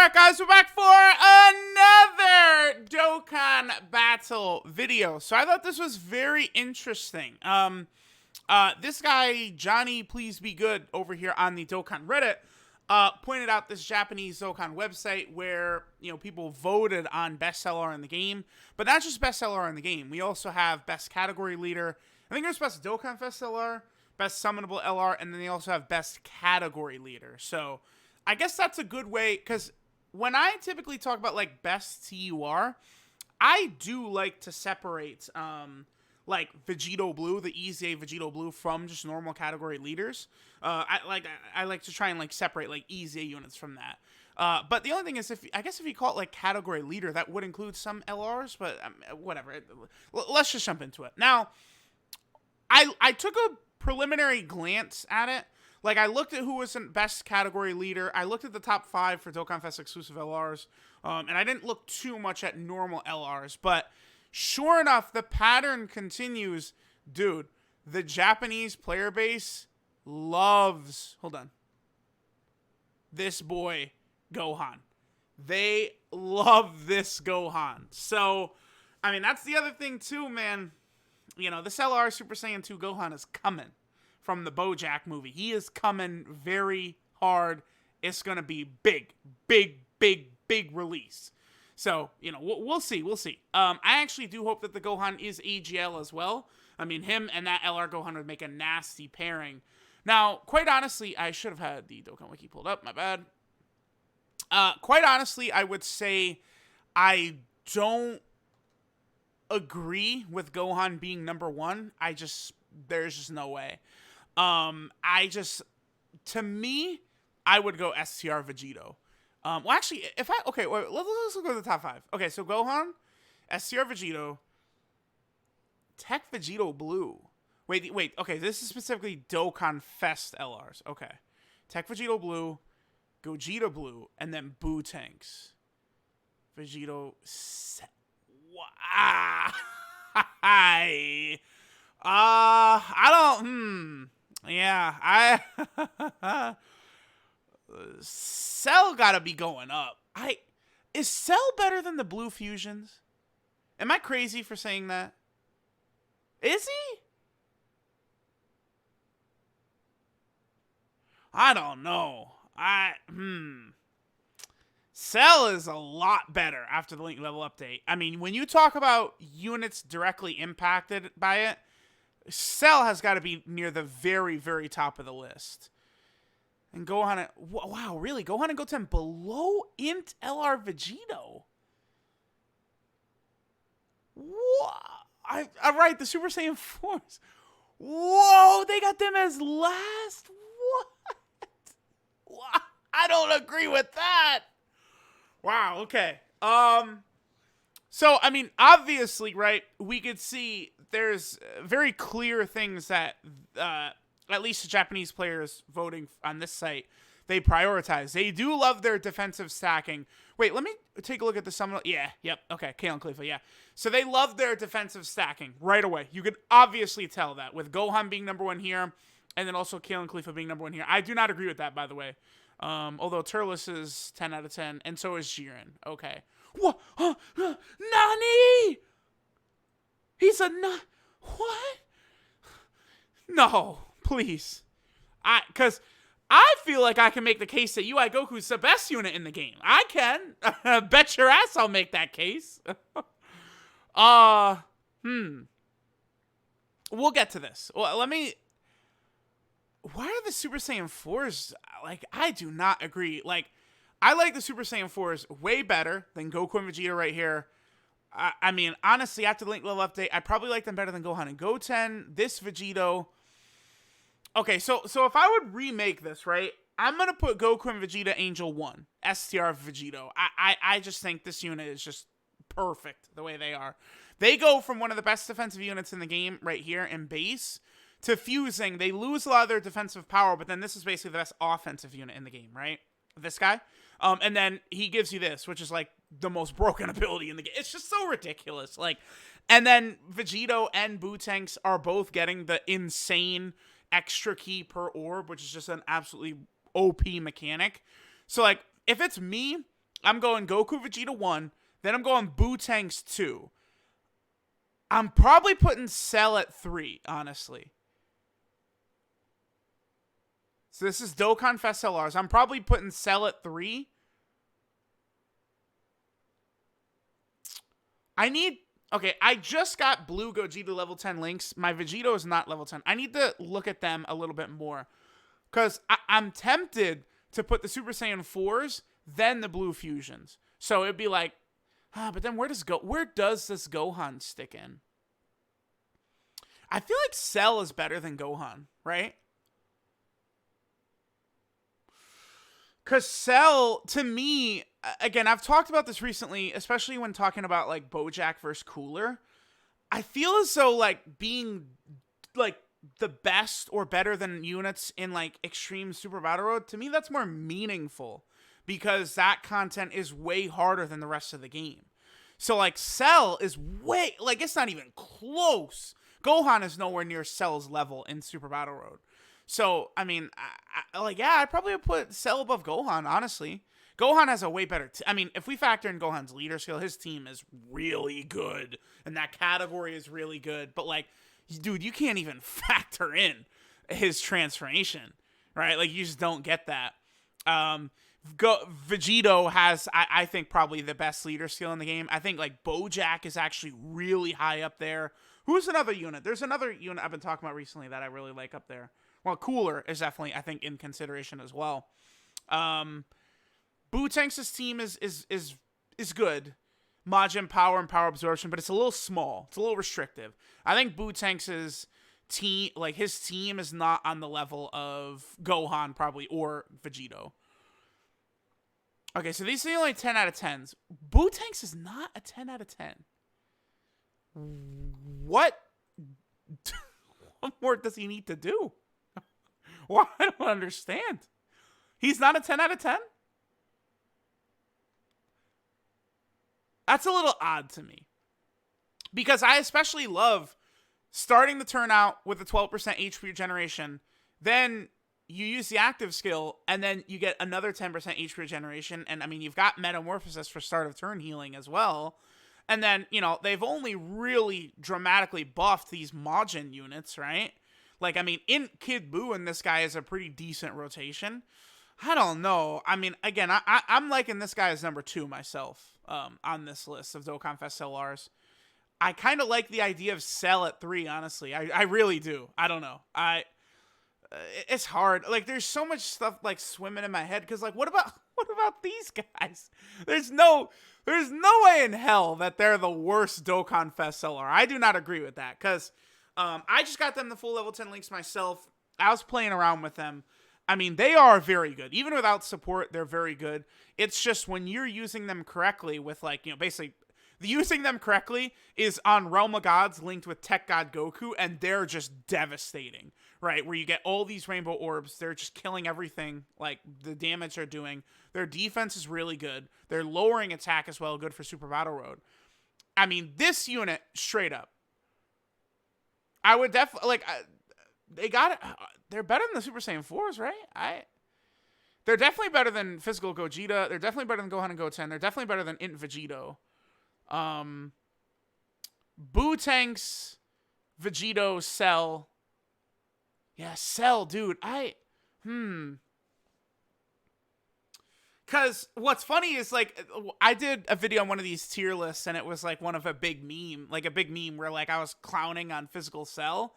Alright guys, we're back for another Dokkan battle video. So I thought this was very interesting. This guy, Johnny Please Be Good, over here on the Dokkan Reddit, pointed out this Japanese Dokkan website where, you know, people voted on best LR in the game. But not just best LR in the game. We also have best category leader. I think there's best DOKKANFEST LR, best summonable LR, and then they also have best category leader. So I guess that's a good way, because when I typically talk about, like, best TUR, I do like to separate, like, Vegito Blue, the Easy Vegito Blue, from just normal category leaders. I like to try and, like, separate, like, Easy units from that. But the only thing is, I guess if you call it, like, category leader, that would include some LRs, but whatever. Let's just jump into it. Now, I took a preliminary glance at it. Like, I looked at who was the best category leader. I looked at the top 5 for DokkanFest exclusive LRs. And I didn't look too much at normal LRs. But sure enough, the pattern continues. Dude, the Japanese player base loves... Hold on. This boy, Gohan. They love this Gohan. So, I mean, that's the other thing too, man. You know, this LR Super Saiyan 2 Gohan is coming from the BoJack movie. He is coming very hard. It's going to be big release. So, you know, we'll see. I actually do hope that the Gohan is AGL as well. I mean, him and that LR Gohan would make a nasty pairing. Now, quite honestly, I should have had the Dokkan Wiki pulled up. My bad. Quite honestly, I would say I don't agree with Gohan being number 1. There's just no way. To me, I would go STR Vegito. Well, actually, let's go to the top 5. Okay, so Gohan, STR Vegito, Tech Vegito Blue. Wait, okay, this is specifically Dokkan Fest LRs. Okay. Tech Vegito Blue, Gogeta Blue, and then Boo Tanks. Vegito set. Wow. I don't, yeah, Cell gotta be going up. Is Cell better than the Blue Fusions? Am I crazy for saying that? Is he? I don't know. Cell is a lot better after the Link level update. I mean, when you talk about units directly impacted by it, Cell has got to be near the very, very top of the list. And Gohan... Wow, really? Gohan and Goten below Int LR Vegito? What? Right, the Super Saiyan 4s. Whoa, they got them as last? What? I don't agree with that. Wow, okay. So, I mean, obviously, right, we could see there's very clear things that, at least the Japanese players voting on this site, they prioritize. They do love their defensive stacking. Wait, let me take a look at the summon. Yeah, yep, okay, Kale Khalifa, yeah. So they love their defensive stacking right away. You could obviously tell that with Gohan being number 1 here, and then also Kale Khalifa being number 1 here. I do not agree with that, by the way. Although Turles is 10 out of 10, and so is Jiren. Okay. What? Nani? He's a what? No, please. Because I feel like I can make the case that UI Goku's the best unit in the game. I can. Bet your ass I'll make that case. We'll get to this. Well, why are the Super Saiyan 4s, like, I do not agree. Like, I like the Super Saiyan 4s way better than Goku and Vegeta right here. I mean, honestly, after the Link level update, I probably like them better than Gohan and Goten. This Vegito. Okay, so if I would remake this, right, I'm going to put Goku and Vegeta Angel 1, STR Vegito. I just think this unit is just perfect the way they are. They go from one of the best defensive units in the game right here in base to fusing. They lose a lot of their defensive power, but then this is basically the best offensive unit in the game, right? This guy. And then he gives you this, which is like the most broken ability in the game. It's just so ridiculous. Like, and then Vegito and Boo Tanks are both getting the insane extra key per orb, which is just an absolutely OP mechanic. So, like, if it's me, I'm going Goku Vegeta 1. Then I'm going Boo-Tanks 2. I'm probably putting Cell at 3, honestly. So this is DOKKANFEST LRs. I'm probably putting Cell at 3. Okay, I just got Blue Gogeta level 10 links. My Vegito is not level 10. I need to look at them a little bit more. Because I'm tempted to put the Super Saiyan 4s, then the Blue Fusions. So it'd be like, but then where does this Gohan stick in? I feel like Cell is better than Gohan, right? Because Cell, to me, again, I've talked about this recently, especially when talking about, like, Bojack versus Cooler. I feel as though, like, being, like, the best or better than units in, like, Extreme Super Battle Road, to me, that's more meaningful. Because that content is way harder than the rest of the game. So, like, Cell is way, like, it's not even close. Gohan is nowhere near Cell's level in Super Battle Road. So, I mean, I'd probably put Cell above Gohan, honestly. Gohan has a way better... I mean, if we factor in Gohan's leader skill, his team is really good. And that category is really good. But, like, dude, you can't even factor in his transformation, right? Like, you just don't get that. Vegito has, I think, probably the best leader skill in the game. I think, like, Bojack is actually really high up there. Who's another unit? There's another unit I've been talking about recently that I really like up there. Well, Cooler is definitely, I think, in consideration as well. Boo-Tanks' team is good. Majin power and power absorption, but it's a little small. It's a little restrictive. I think Boo-Tanks' team, like, his team is not on the level of Gohan, probably, or Vegito. Okay, so these are the only 10 out of 10s. Boo-Tanks is not a 10 out of 10. What more does he need to do? Well, I don't understand. He's not a 10 out of 10? That's a little odd to me. Because I especially love starting the turn out with a 12% HP regeneration, then you use the active skill, and then you get another 10% HP regeneration, and I mean, you've got Metamorphosis for start of turn healing as well. And then, you know, they've only really dramatically buffed these Majin units, right? Like, I mean, Kid Buu and this guy is a pretty decent rotation. I don't know. I mean, again, I'm liking this guy as number 2 myself on this list of DOKKANFEST LRs. I kind of like the idea of Cell at 3, honestly. I really do. I don't know. It's hard. Like, there's so much stuff, like, swimming in my head. Because, like, what about these guys? There's no way in hell that they're the worst Dokkan Fest LR. I do not agree with that. Because I just got them the full level 10 links myself. I was playing around with them. I mean, they are very good. Even without support, they're very good. It's just when you're using them correctly with, like, you know, basically... Using them correctly is on Realm of Gods linked with Tech God Goku, and they're just devastating, right? Where you get all these rainbow orbs, they're just killing everything, like, the damage they're doing. Their defense is really good. They're lowering attack as well, good for Super Battle Road. I mean, this unit, straight up, I would definitely, like, they got it. They're better than the Super Saiyan 4s, right? They're definitely better than Physical Gogeta. They're definitely better than Gohan and Goten. They're definitely better than Int Vegito. Boo-Tanks, Vegito, Cell. Yeah, Cell, dude. Because what's funny is, like, I did a video on one of these tier lists, and it was, like, one of a big meme where, like, I was clowning on Physical Cell.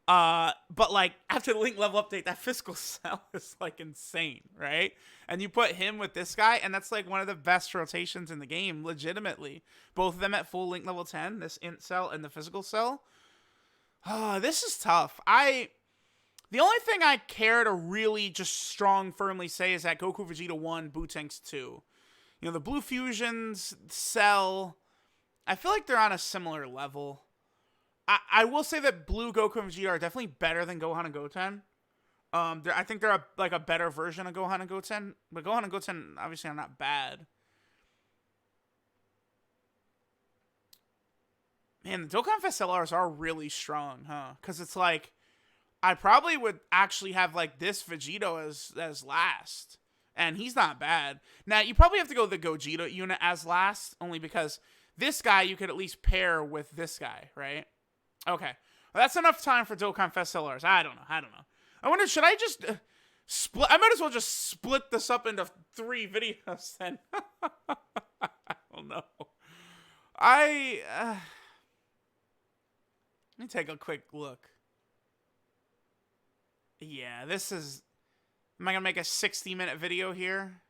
But, like, after the Link level update, that Physical Cell is, like, insane, right? And you put him with this guy, and that's, like, one of the best rotations in the game, legitimately. Both of them at full Link level 10, this Int Cell and the Physical Cell. This is tough. The only thing I care to really just firmly say is that Goku Vegeta 1, Boo-Tanks 2. You know, the Blue Fusions, Cell, I feel like they're on a similar level. I will say that Blue, Goku, and Vegeta are definitely better than Gohan and Goten. I think they're a better version of Gohan and Goten, but Gohan and Goten obviously are not bad. Man, the Dokkan Fest LRs are really strong, huh? Because it's like, I probably would actually have, like, this Vegito as last. and he's not bad. Now, you probably have to go the Gogeta unit as last, only because this guy you could at least pair with this guy, right? Okay. Well, that's enough time for Dokkan Fest LRs. I don't know. I wonder, should I just split? I might as well just split this up into 3 videos then. I don't know. Let me take a quick look. Yeah, this is... Am I going to make a 60-minute video here?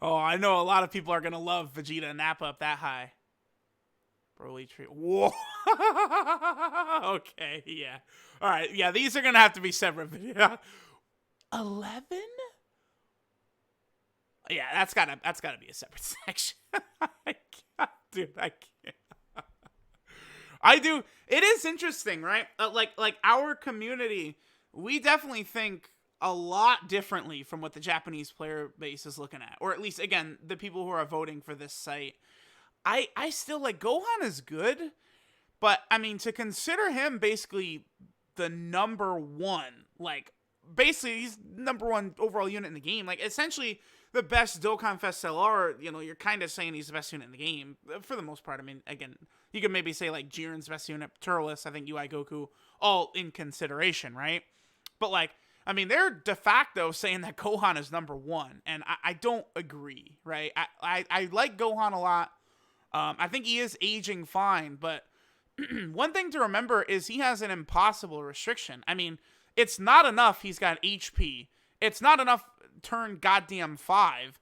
Oh, I know a lot of people are going to love Vegeta and Nappa up that high. Broly tree. Whoa. Okay, yeah. All right, yeah, these are going to have to be separate videos. 11? Yeah, that's got to be a separate section. Dude, I can't. I do. It is interesting, right? Like our community, we definitely think a lot differently from what the Japanese player base is looking at, or at least, again, the people who are voting for this site. I still like Gohan is good, but I mean, to consider him basically the #1, like basically he's #1 overall unit in the game, like essentially the best Dokkan Fest LR, you know, you're kind of saying he's the best unit in the game for the most part. I mean, again, you could maybe say like Jiren's best unit, Turles, I think UI Goku, all in consideration, right? But like, I mean, they're de facto saying that Gohan is #1, and I don't agree, right? I like Gohan a lot. I think he is aging fine, but one thing to remember is he has an impossible restriction. I mean, it's not enough he's got HP. It's not enough turn goddamn 5.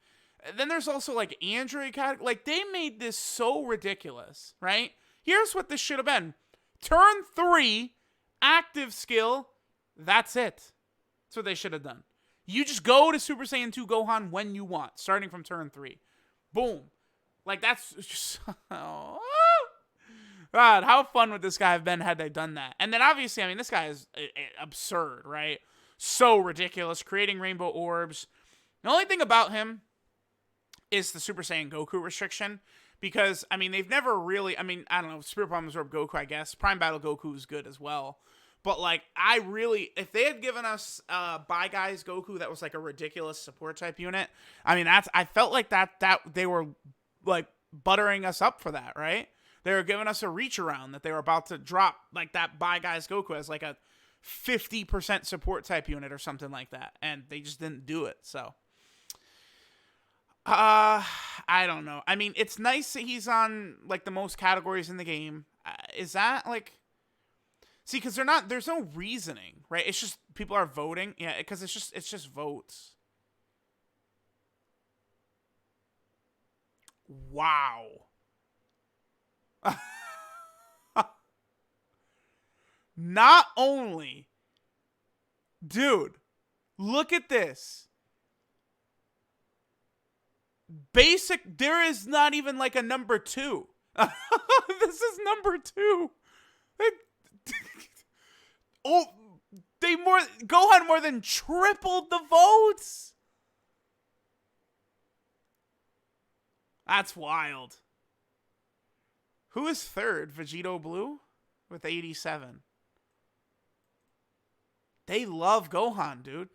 Then there's also like Android category. Like, they made this so ridiculous, right? Here's what this should have been. Turn 3, active skill, that's it. That's what they should have done. You just go to Super Saiyan 2 Gohan when you want, starting from turn 3. Boom. Like, that's just... Oh. God, how fun would this guy have been had they done that? And then, obviously, I mean, this guy is absurd, right? So ridiculous, creating rainbow orbs. The only thing about him is the Super Saiyan Goku restriction, because, I mean, they've never really... I mean, I don't know, Spirit Bomb Absorb Goku, I guess. Prime Battle Goku is good as well. But, like, I really... If they had given us Bye Guys Goku that was, like, a ridiculous support type unit, I mean, that's... I felt like that they were... like buttering us up for that, right? They were giving us a reach around that they were about to drop like that Bye Guys Goku as like a 50% support type unit or something like that, and they just didn't do it. So I don't know. I mean, it's nice that he's on like the most categories in the game. Is that like... See, because there's no reasoning, right? It's just people are voting. Yeah, because it's just votes. Wow. Not only, dude, look at this. Basic, there is not even like a #2. This is #2. Gohan more than tripled the votes. That's wild. Who is third? Vegito Blue with 87. They love Gohan, dude.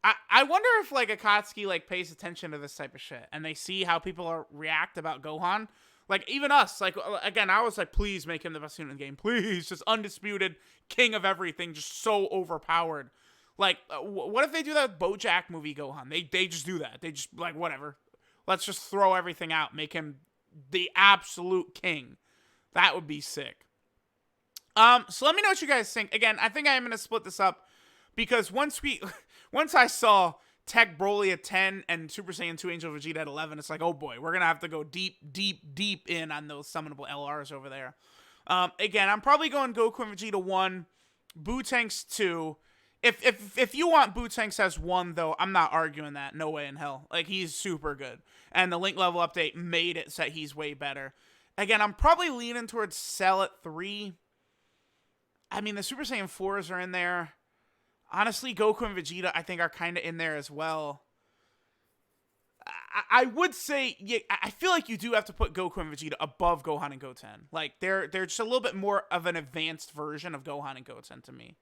I wonder if like Akatsuki like pays attention to this type of shit and they see how people react about Gohan. Like even us, like again, I was like, please make him the best unit in the game. Please, just undisputed king of everything, just so overpowered. Like, what if they do that BoJack movie Gohan? They just do that. They just, like, whatever. Let's just throw everything out. Make him the absolute king. That would be sick. So let me know what you guys think. Again, I think I am going to split this up. Because once I saw Tech Broly at 10 and Super Saiyan 2 Angel Vegeta at 11, it's like, oh boy, we're going to have to go deep, deep, deep in on those summonable LRs over there. Again, I'm probably going Goku and Vegeta 1, Boo-Tanks 2. If you want Boo-Tanks as 1, though, I'm not arguing that. No way in hell. Like, he's super good. And the Link level update made it so that he's way better. Again, I'm probably leaning towards Cell at 3. I mean, the Super Saiyan 4s are in there. Honestly, Goku and Vegeta, I think, are kind of in there as well. I would say, yeah, I feel like you do have to put Goku and Vegeta above Gohan and Goten. Like they're just a little bit more of an advanced version of Gohan and Goten to me.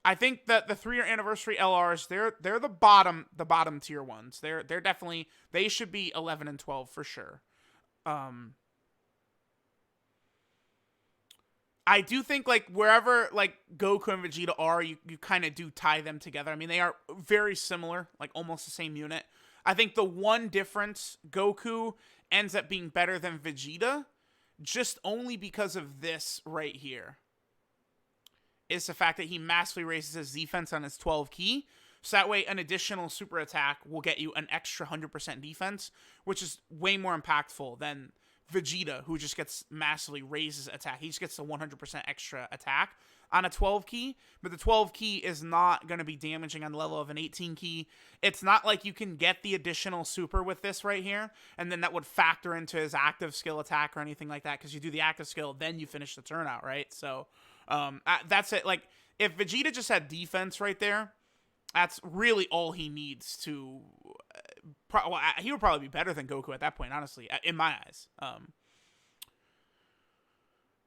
I think that the 3-year anniversary LRs, they're the bottom tier ones. They're definitely, they should be 11 and 12 for sure. I do think like wherever like Goku and Vegeta are, you kind of do tie them together. I mean, they are very similar, like almost the same unit. I think the one difference, Goku ends up being better than Vegeta, just only because of this right here. Is the fact that he massively raises his defense on his 12 key. So that way an additional super attack will get you an extra 100% defense, which is way more impactful than Vegeta, who just gets massively raises attack. He just gets the 100% extra attack on a 12 key, but the 12 key is not going to be damaging on the level of an 18 key. It's not like you can get the additional super with this right here, and then that would factor into his active skill attack or anything like that, because you do the active skill, then you finish the turn out, right? So that's it. Like, if Vegeta just had defense right there, that's really all he needs to... he would probably be better than Goku at that point, honestly, in my eyes.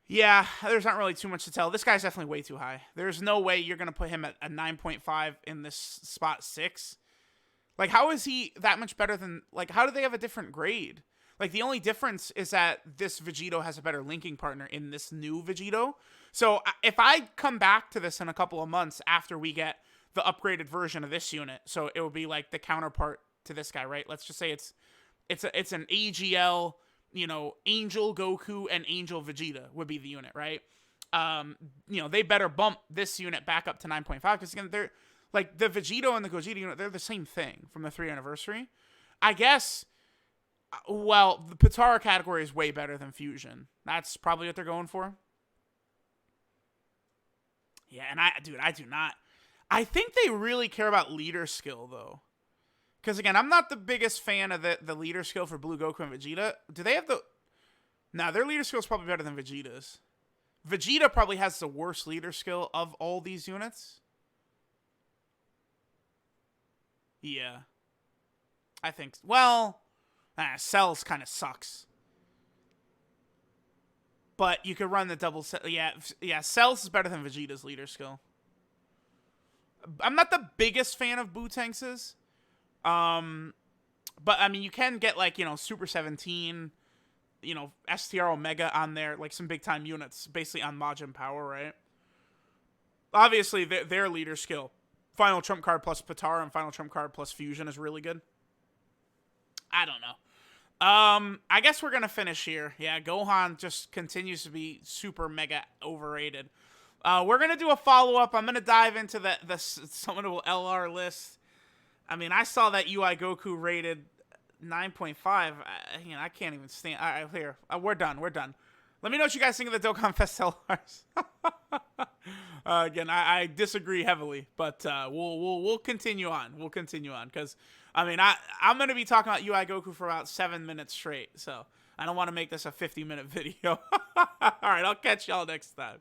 Yeah, there's not really too much to tell. This guy's definitely way too high. There's no way you're going to put him at a 9.5 in this spot 6. Like, how is he that much better than... Like, how do they have a different grade? Like, the only difference is that this Vegito has a better linking partner in this new Vegito. So, if I come back to this in a couple of months after we get the upgraded version of this unit, so it would be like the counterpart to this guy, right? Let's just say it's an AGL, you know, Angel Goku and Angel Vegeta would be the unit, right? You know, they better bump this unit back up to 9.5, because again, they're like the Vegito and the Gogeta unit, they're the same thing from the 3 anniversary. I guess, well, the Potara category is way better than Fusion. That's probably what they're going for. Yeah, and I do not. I think they really care about leader skill, though. Because, again, I'm not the biggest fan of the leader skill for Blue Goku and Vegeta. Do they have the... Nah, their leader skill is probably better than Vegeta's. Vegeta probably has the worst leader skill of all these units. Yeah. I think... Well... Cell's kind of sucks. But you could run the double... Yeah, Cell's is better than Vegeta's leader skill. I'm not the biggest fan of Bootanks's. But, I mean, you can get, like, you know, Super 17, you know, STR Omega on there, like, some big-time units, basically on Majin Power, right? Obviously, their leader skill, Final Trump Card plus Potara and Final Trump Card plus Fusion is really good. I don't know. I guess we're gonna finish here. Yeah, Gohan just continues to be super mega overrated. We're gonna do a follow-up. I'm gonna dive into the summonable LR list. I mean, I saw that UI Goku rated 9.5. I can't even stand. All right, here. We're done. Let me know what you guys think of the DOKKANFEST LRs. Again, I disagree heavily, but we'll continue on. We'll continue on because I mean I'm gonna be talking about UI Goku for about 7 minutes straight, so I don't want to make this a 50-minute video. All right, I'll catch y'all next time.